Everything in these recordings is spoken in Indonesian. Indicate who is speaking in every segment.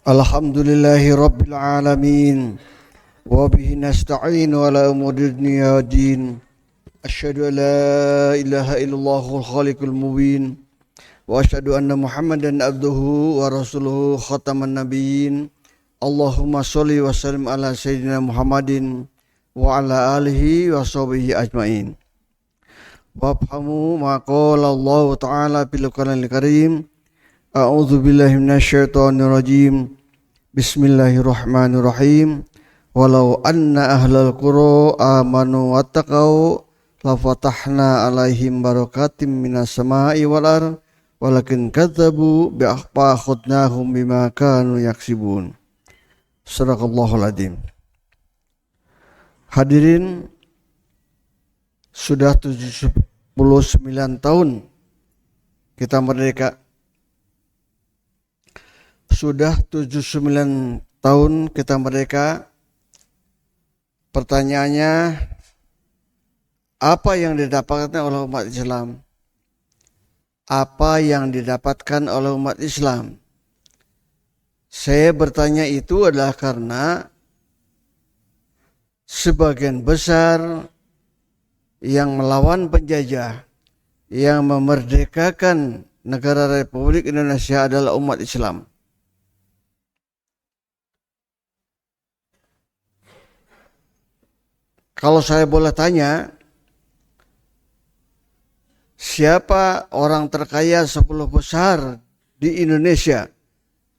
Speaker 1: Alhamdulillahi Rabbil Alamin wa bihi nasta'in ala umuri dunya din. Asyhadu an la ilaha illallahul khaliqul mubin wa asyhadu anna Muhammadan abduhu wa rasuluhu khataman nabiyyin. Allahumma sholli wa sallim ala sayyidina Muhammadin wa ala alihi wa sahbihi ajmain. Wafhamu ma qala Allah ta'ala fil Qur'anil Karim. A'udzu billahi minasyaitonir rajim. Bismillahirrahmanirrahim. Walau anna ahlal qura amanu wattaqau la fatahna 'alaihim barakatim minas sama'i wal ardh walakin kadzabu bi akhadnahum bima kanu yaksibun. Shadaqallahul adzim. Hadirin, sudah 79 tahun kita merdeka. Sudah 79 tahun kita merdeka. Pertanyaannya, apa yang didapatkan oleh umat Islam? Apa yang didapatkan oleh umat Islam? Saya bertanya itu adalah karena sebagian besar yang melawan penjajah, yang memerdekakan negara Republik Indonesia adalah umat Islam. Kalau saya boleh tanya, siapa orang terkaya 10 besar di Indonesia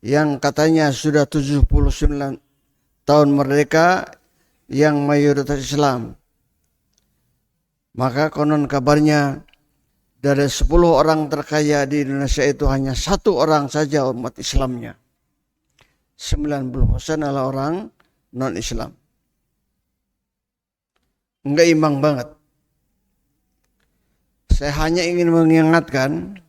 Speaker 1: yang katanya sudah 79 tahun merdeka yang mayoritas Islam? Maka konon kabarnya dari 10 orang terkaya di Indonesia itu hanya 1 orang saja umat Islamnya. 90% adalah orang non-Islam. Enggak imbang banget. Saya hanya ingin mengingatkan,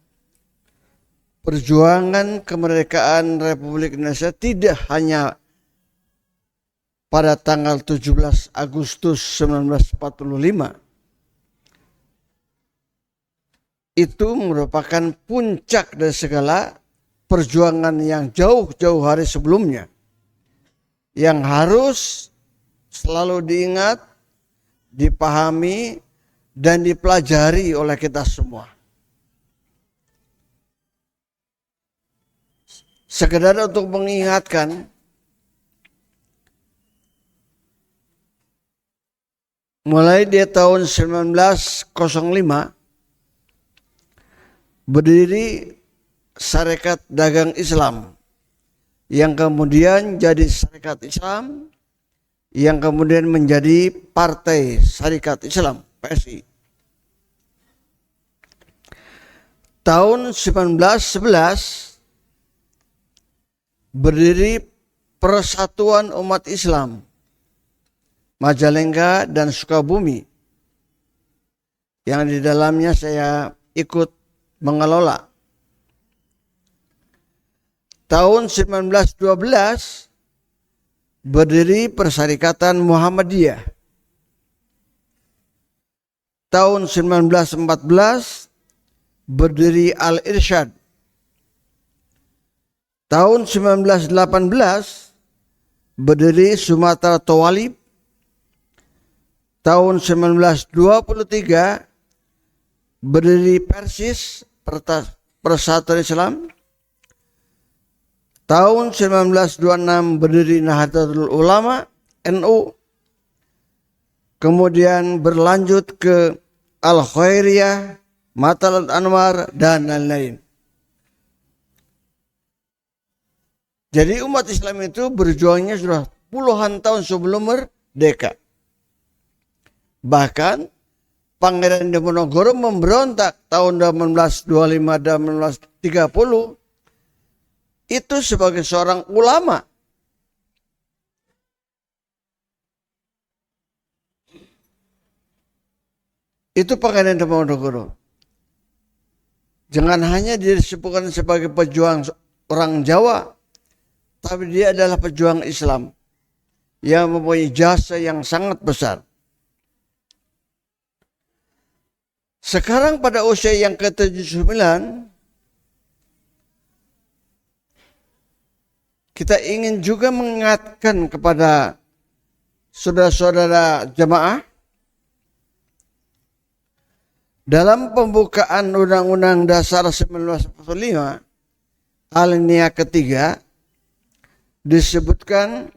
Speaker 1: perjuangan kemerdekaan Republik Indonesia tidak hanya pada tanggal 17 Agustus 1945. Itu merupakan puncak dari segala perjuangan yang jauh-jauh hari sebelumnya, yang harus selalu diingat, dipahami, dan dipelajari oleh kita semua. Sekedar untuk mengingatkan, mulai di tahun 1905 berdiri Sarekat Dagang Islam, yang kemudian jadi Sarekat Islam, yang kemudian menjadi Partai Sarekat Islam, PSI. Tahun 1911 berdiri Persatuan Umat Islam Majalengka dan Sukabumi, yang di dalamnya saya ikut mengelola. Tahun 1912 berdiri Persyarikatan Muhammadiyah. Tahun 1914 berdiri Al-Irsyad. Tahun 1918 berdiri Sumatera Tawalib. Tahun 1923 berdiri Persis, Persatuan Islam. Tahun 1926 berdiri Nahdlatul Ulama, NU. Kemudian berlanjut ke Al-Khairiyah, Matalat Anwar, dan lain-lain. Jadi umat Islam itu berjuangnya sudah puluhan tahun sebelum merdeka. Bahkan Pangeran Diponegoro memberontak tahun 1825 dan 1830 itu sebagai seorang ulama. Itu Pangeran Diponegoro. Jangan hanya dia disebutkan sebagai pejuang orang Jawa, tapi dia adalah pejuang Islam yang mempunyai jasa yang sangat besar. Sekarang pada usia yang ke-79, kita ingin juga mengingatkan kepada saudara-saudara jemaah dalam pembukaan Undang-Undang Dasar 1945 alinea ketiga disebutkan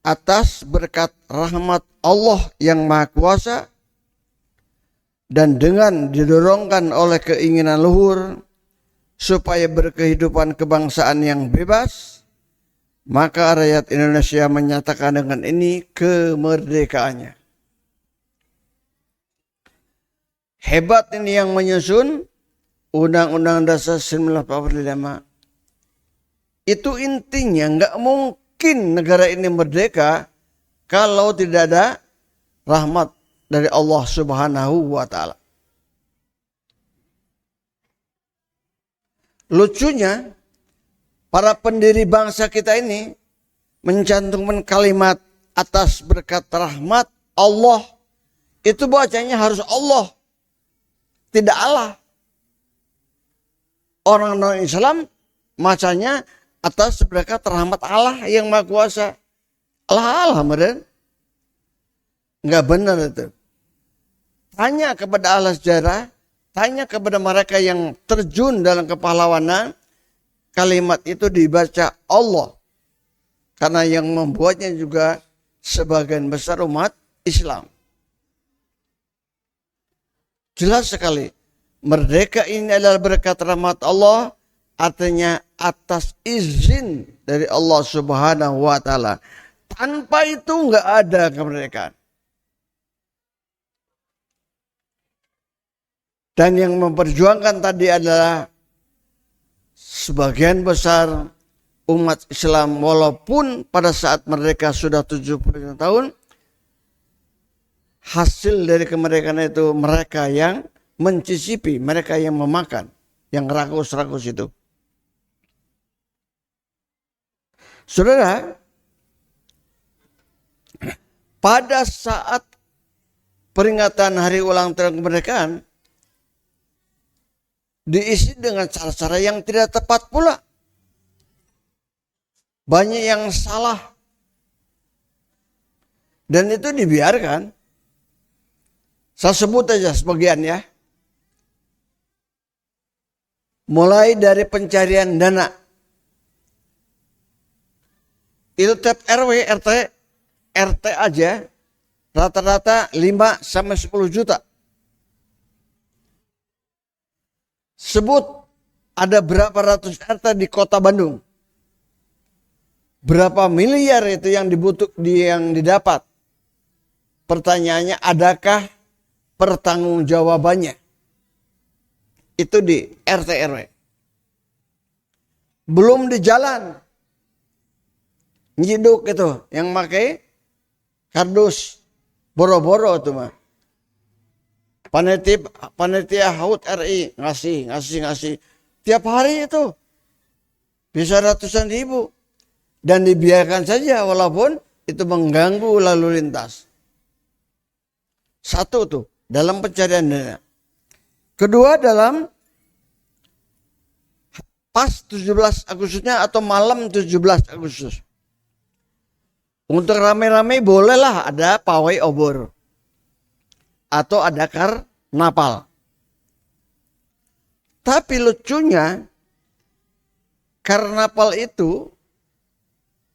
Speaker 1: atas berkat rahmat Allah yang Maha Kuasa dan dengan didorongkan oleh keinginan luhur supaya berkehidupan kebangsaan yang bebas, maka rakyat Indonesia menyatakan dengan ini kemerdekaannya. Hebat ini yang menyusun Undang-Undang Dasar 1945. Itu intinya nggak mungkin negara ini merdeka kalau tidak ada rahmat dari Allah Subhanahu wa Ta'ala. Lucunya, para pendiri bangsa kita ini mencantumkan kalimat atas berkat rahmat Allah. Itu bacanya harus Allah, tidak Allah. Orang non-Islam macanya atas berkat rahmat Allah yang Maha Kuasa. Allah, meren. Enggak benar itu. Tanya kepada ahli sejarah, tanya kepada mereka yang terjun dalam kepahlawanan, kalimat itu dibaca Allah. Karena yang membuatnya juga sebagian besar umat Islam. Jelas sekali, merdeka ini adalah berkat rahmat Allah, artinya atas izin dari Allah Subhanahu wa Ta'ala. Tanpa itu enggak ada kemerdekaan. Dan yang memperjuangkan tadi adalah sebagian besar umat Islam, walaupun pada saat merdeka sudah 75 tahun, hasil dari kemerdekaan itu mereka yang mencicipi, mereka yang memakan, yang rakus-rakus itu. Saudara, pada saat peringatan hari ulang tahun kemerdekaan, diisi dengan cara-cara yang tidak tepat pula. Banyak yang salah. Dan itu dibiarkan. Saya sebut aja sebagian ya. Mulai dari pencarian dana. Itu tiap RW, RT aja rata-rata 5-10 juta. Sebut ada berapa ratus RT di kota Bandung. Berapa miliar itu yang didapat. Pertanyaannya, adakah pertanggungjawabannya? Itu di RT RW. Belum di jalan. Nyiduk itu yang pakai kardus boro-boro itu mah. Panitia HUT RI ngasih. Tiap hari itu bisa ratusan ribu. Dan dibiarkan saja walaupun itu mengganggu lalu lintas. Satu tuh dalam pencarian dana. Kedua dalam pas 17 Agustusnya atau malam 17 Agustus. Untuk rame-rame bolehlah ada pawai obor. Atau ada karnaval. Tapi lucunya karnaval itu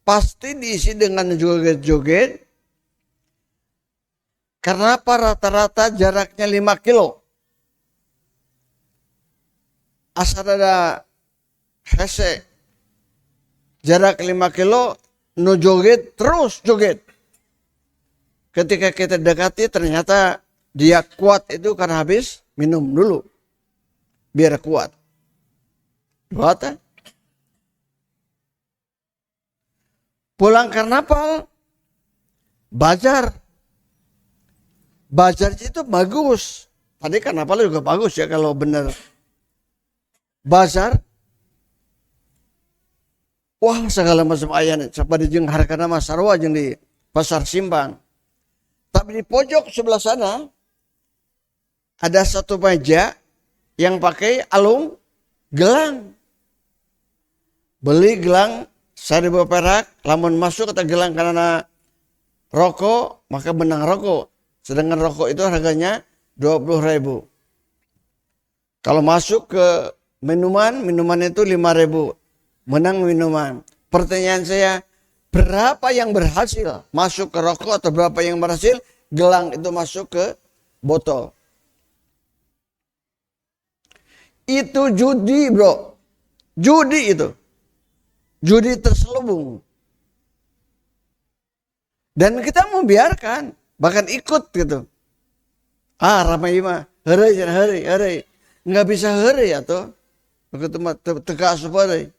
Speaker 1: pasti diisi dengan joget-joget. Karena apa? Rata-rata jaraknya 5 kilo. Asal ada hese jarak 5 kilo, no joget, terus joget. Ketika kita dekati ternyata dia kuat itu karena habis minum dulu. Biar kuat. Kuat. Pulang karnaval, bazar. Bazar itu bagus. Tadi karnaval juga bagus ya kalau benar. Bazar. Wah segala macam ayat. Seperti jeung hargana mah sarua jeung di pasar Simbang. Tapi di pojok sebelah sana ada satu meja yang pakai alung gelang. Beli gelang 1.000 perak, lamun masuk atau gelang karena rokok, maka menang rokok. Sedangkan rokok itu harganya 20.000. Kalau masuk ke minuman itu 5.000. Menang minuman. Pertanyaan saya, berapa yang berhasil masuk ke rokok atau berapa yang berhasil gelang itu masuk ke botol? Itu judi, bro. Judi itu. Judi terselubung. Dan kita membiarkan, bahkan ikut gitu. Ramai mah, hari. Nggak bisa hari ya tuh. Begitu mah tegak supaya.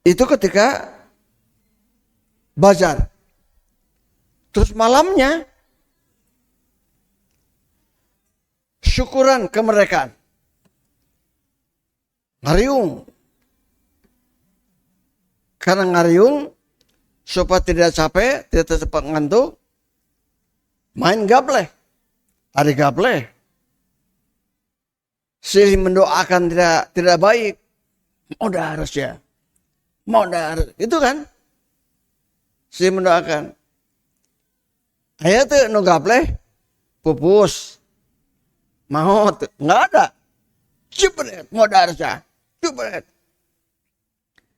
Speaker 1: Itu ketika bazar. Terus malamnya syukuran kemerdekaan. Ngariung. Karena ngariung supaya tidak capek, tidak cepat ngantuk, main gapleh. Hari gapleh. Silih mendoakan tidak baik. Moda harusnya. Itu kan. Silih mendoakan. Ayo tuh no gapleh. Pupus. Mau tuh. Nggak ada. Cepet. Moda harusnya. Cepet.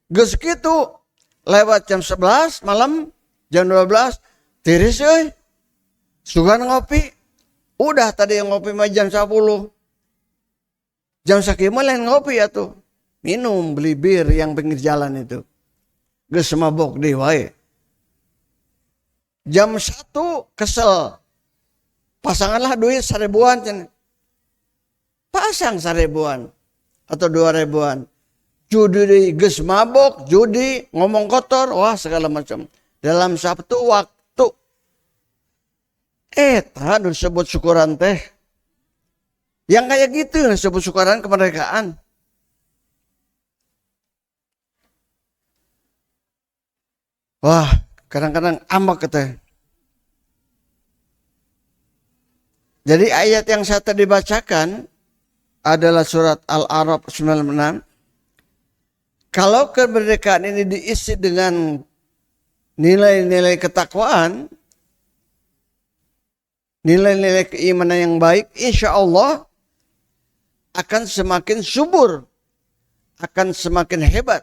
Speaker 1: Gus gitu. Lewat jam 11 malam. Jam 12. Tiris euy. Sugan ngopi. Udah tadi yang ngopi mah jam 10. Jam sakieu lain ngopi ya tuh. Minum, beli bir yang pinggir jalan itu. Geus mabok deui wae. Jam 1 kesel. Pasanganlah duit 1.000-an cenah. Pasang 1.000-an atau 2.000-an. Judi geus mabok, judi, ngomong kotor, wah segala macam. Dalam satu waktu disebut syukuran teh. Yang kayak gitu disebut syukuran kemerdekaan. Wah, kadang-kadang ambak teh. Jadi ayat yang saya tadi bacakan adalah surat Al-A'raf 96. Kalau kemerdekaan ini diisi dengan nilai-nilai ketakwaan, nilai-nilai keimanan yang baik, insya Allah akan semakin subur, akan semakin hebat.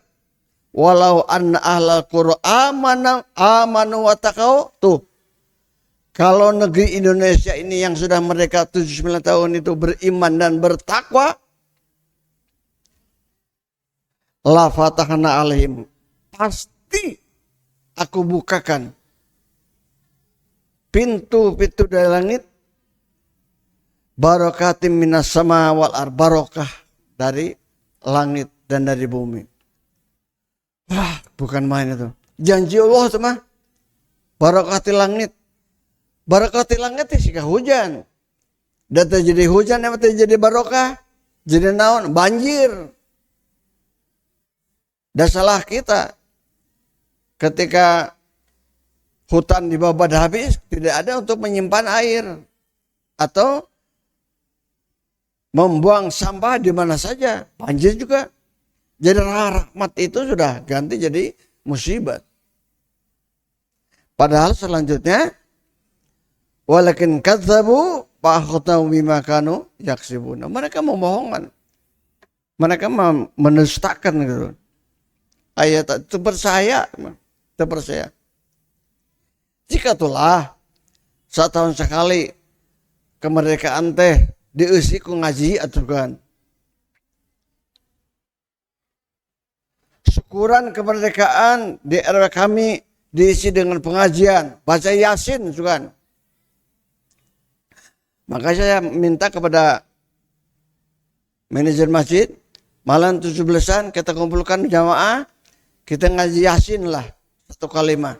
Speaker 1: Walau anna ahlal qura amanu wa taqaw. Tuh. Kalau negeri Indonesia ini yang sudah merdeka 79 tahun itu beriman dan bertakwa, la fatahna alaihim. Pasti aku bukakan pintu-pintu dari langit, barakatim minas sama wal ar, barokah dari langit dan dari bumi. Wah, bukan main itu. Janji Allah itu mah. Barakati langit. Barakati langit itu sih hujan. Dan terjadi hujan, yang terjadi barokah. Jadi naon? Banjir. Dan salah kita. Ketika hutan dibabat habis, tidak ada untuk menyimpan air. Atau membuang sampah di mana saja. Banjir juga. Jadi rahmat itu sudah ganti jadi musibah. Padahal selanjutnya, walakin kadzabu fa'akhadnahum bima kanu yaksibun. Mereka membohongkan. Mereka menustakan gitu. Ayat itu percaya. Jika itulah 1 tahun sekali kemerdekaan teh dieusi ku ngaji aturan. Syukuran kemerdekaan di RW kami diisi dengan pengajian, baca Yasin juga. Maka saya minta kepada manajer masjid, malam 17-an kita kumpulkan jamaah, kita ngaji Yasin lah 1 kalimat.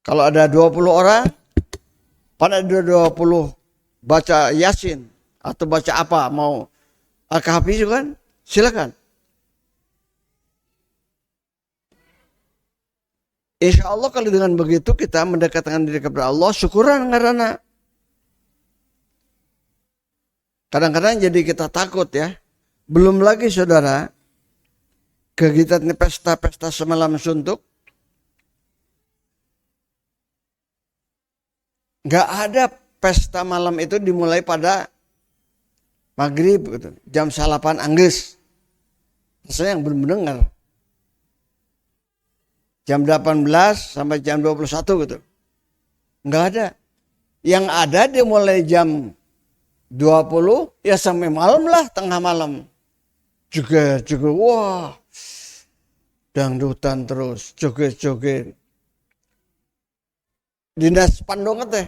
Speaker 1: Kalau ada 20 orang, pada 20 baca Yasin atau baca apa mau Al-Kahfi juga kan, silakan. Insya Allah kalau dengan begitu kita mendekatkan diri kepada Allah, syukuran karena kadang-kadang jadi kita takut ya. Belum lagi saudara, kegiatan pesta-pesta semalam suntuk. Gak ada pesta malam itu dimulai pada maghrib gitu. Jam 8 angges. Saya yang belum mendengar. Jam 18 sampai jam 21 gitu. Enggak ada. Yang ada dimulai jam 20 ya sampai malam lah, tengah malam. Juga wah. Dangdutan terus, joget-joget. Dinas Pandonga teh.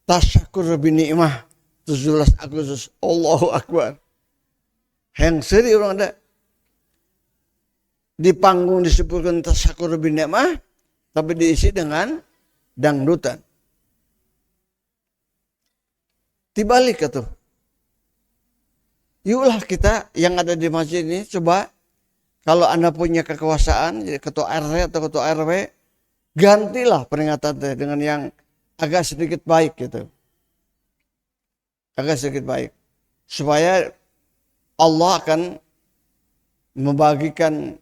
Speaker 1: Tasyakur binikmah 17 Agustus. Allahu Akbar. Yang seri orang ada. Di panggung disebutkan tasyakur binikmah, tapi diisi dengan dangdutan. Dibalik itu. Yuklah kita yang ada di masjid ini coba, kalau Anda punya kekuasaan, jadi ketua RT atau ketua RW, gantilah peringatan dengan yang agak sedikit baik gitu. Agak sedikit baik. Supaya Allah akan membagikan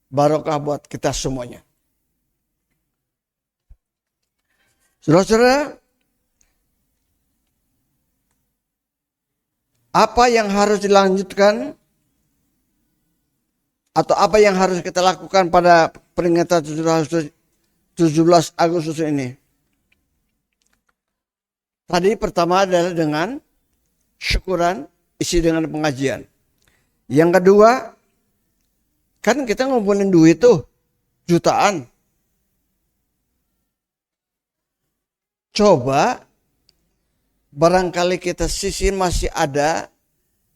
Speaker 1: barokah buat kita semuanya. Saudara-saudara, apa yang harus dilanjutkan atau apa yang harus kita lakukan pada peringatan 17 Agustus ini? Tadi pertama adalah dengan syukuran, isi dengan pengajian. Yang kedua, kan kita ngumpulin duit tuh, jutaan. Coba barangkali kita sisi masih ada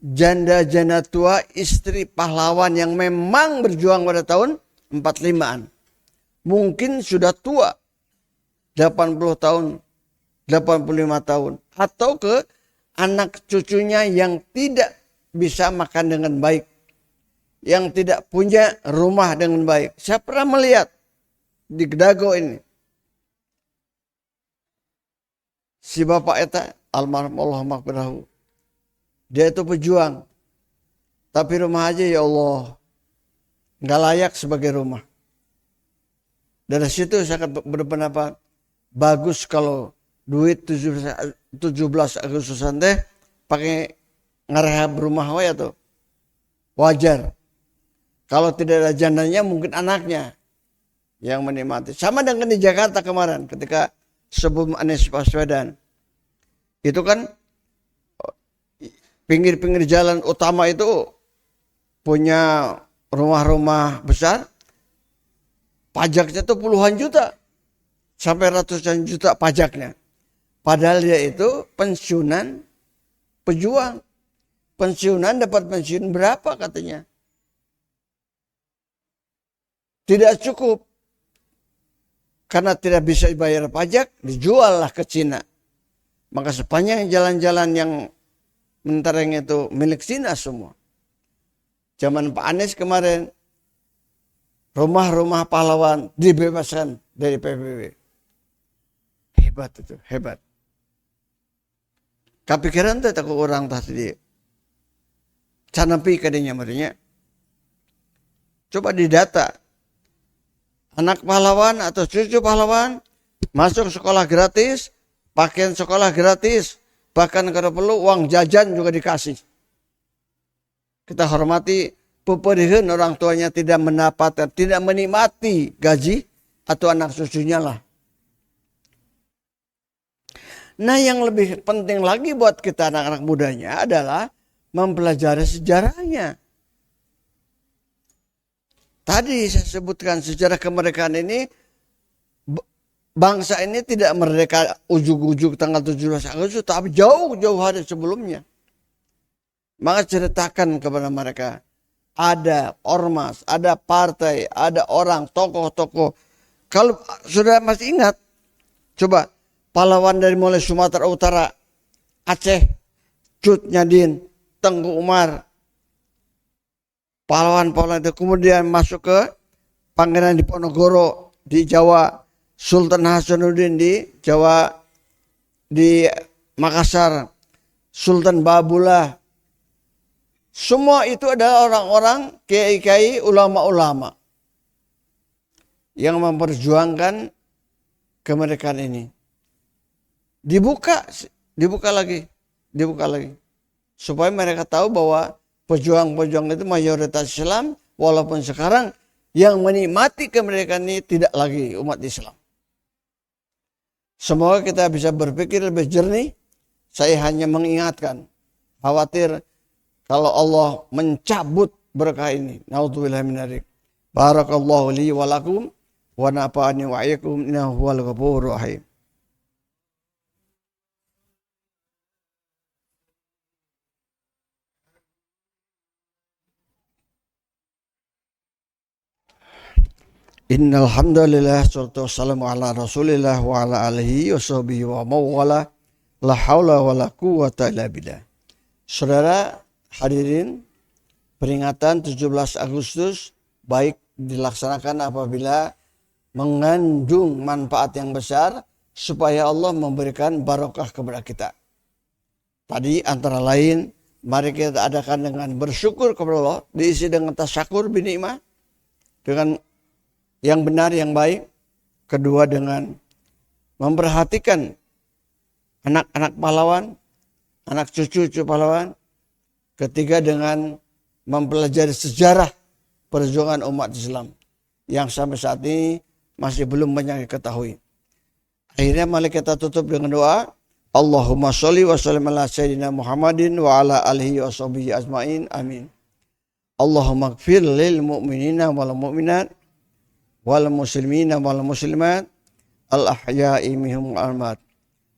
Speaker 1: janda-janda tua, istri pahlawan yang memang berjuang pada tahun 45-an. Mungkin sudah tua, 80 tahun, 85 tahun. Atau ke anak cucunya yang tidak bisa makan dengan baik. Yang tidak punya rumah dengan baik. Saya pernah melihat di Gedago ini. Si bapak eta, almarhum Allah maghfirahu. Dia itu pejuang. Tapi rumah aja ya Allah, nggak layak sebagai rumah. Dari situ saya berpendapat, bagus kalau duit 17 Agustusan teh pakai ngerehab rumah ya tuh. Wajar. Kalau tidak ada jandanya mungkin anaknya yang menikmati. Sama dengan di Jakarta kemarin ketika sebelum Anies Baswedan. Itu kan pinggir-pinggir jalan utama itu punya rumah-rumah besar. Pajaknya tuh puluhan juta. Sampai ratusan juta pajaknya. Padahal dia itu pensiunan pejuang. Pensiunan dapat pensiun berapa katanya. Tidak cukup. Karena tidak bisa bayar pajak, dijuallah ke Cina. Maka sepanjang jalan-jalan yang mentereng itu milik Cina semua. Zaman Pak Anies kemarin, rumah-rumah pahlawan dibebaskan dari PBB. Hebat itu, hebat. Kepikiran tuh takut orang tadi. Canapi kadenya marinya. Coba didata. Anak pahlawan atau cucu pahlawan masuk sekolah gratis, pakaian sekolah gratis, bahkan kalau perlu uang jajan juga dikasih. Kita hormati peperihan orang tuanya tidak mendapatkan, tidak menikmati gaji atau anak cucunya lah. Nah yang lebih penting lagi buat kita anak-anak mudanya adalah mempelajari sejarahnya. Tadi saya sebutkan sejarah kemerdekaan ini, bangsa ini tidak merdeka ujug-ujug tanggal 17 Agustus, tapi jauh-jauh hari sebelumnya. Maka ceritakan kepada mereka, ada ormas, ada partai, ada orang, tokoh-tokoh. Kalau sudah masih ingat, coba pahlawan dari mulai Sumatera Utara, Aceh, Cut Nyadin, Tengku Umar, pahlawan-pahlawan itu kemudian masuk ke Pangeran Diponegoro di Jawa, Sultan Hasanuddin di Jawa, di Makassar, Sultan Babullah, Semua itu adalah orang-orang kiai-kiai, ulama-ulama yang memperjuangkan kemerdekaan ini. Dibuka lagi. Supaya mereka tahu bahwa pejuang-pejuang itu mayoritas Islam, walaupun sekarang yang menikmati kemerdekaan ini tidak lagi umat Islam. Semoga kita bisa berpikir lebih jernih. Saya hanya mengingatkan, khawatir kalau Allah mencabut berkah ini. Naudzubillah min dzalik. Barakallahu li wa lakum wa nafa'ani wa iyyakum innahu huwal ghafurur rahim. Innal hamdalillah wassalatu wassalamu ala Rasulillah wa ala alihi washabihi wa mawala la haula wala quwwata illa billah. Saudara hadirin, peringatan 17 Agustus baik dilaksanakan apabila mengandung manfaat yang besar supaya Allah memberikan barokah kepada kita. Tadi antara lain mari kita adakan dengan bersyukur kepada Allah, diisi dengan tasyakur binikmah, dengan yang benar, yang baik. Kedua dengan memperhatikan anak-anak pahlawan, anak cucu-cucu pahlawan. Ketiga dengan mempelajari sejarah perjuangan umat Islam yang sampai saat ini masih belum banyak diketahui. Akhirnya mari kita tutup dengan doa. Allahumma sholli wa sallim ala sayyidina Muhammadin wa ala alihi wa sahbihi ajmain. Amin. Allahumma ighfir lil mu'minina wal mu'minat wal muslimina wal muslimat al ahya'i minhum wal amwat.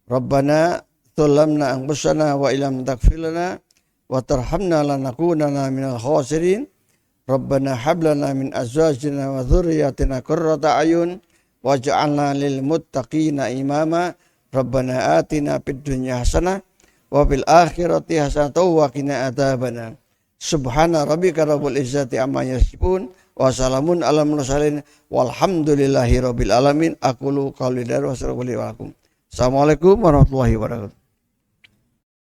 Speaker 1: Rabbana dzalamna anfusana wa illam taghfir lana wa tarhamna lanakunanna minal khasirin. Rabbana hab lana min azwajina wa dzurriyyatina qurrata a'yun waj'alna lil muttaqina imama. Rabbana atina fid dunya hasanah wa fil akhirati hasanah wa qina adzabannar. Subhana rabbika rabbil izzati amma yasifun wa salamun alal mursalin walhamdulillahi rabbil alamin. Aqulu qouli hadza wa assalamu alaikum warahmatullahi wabarakatuh.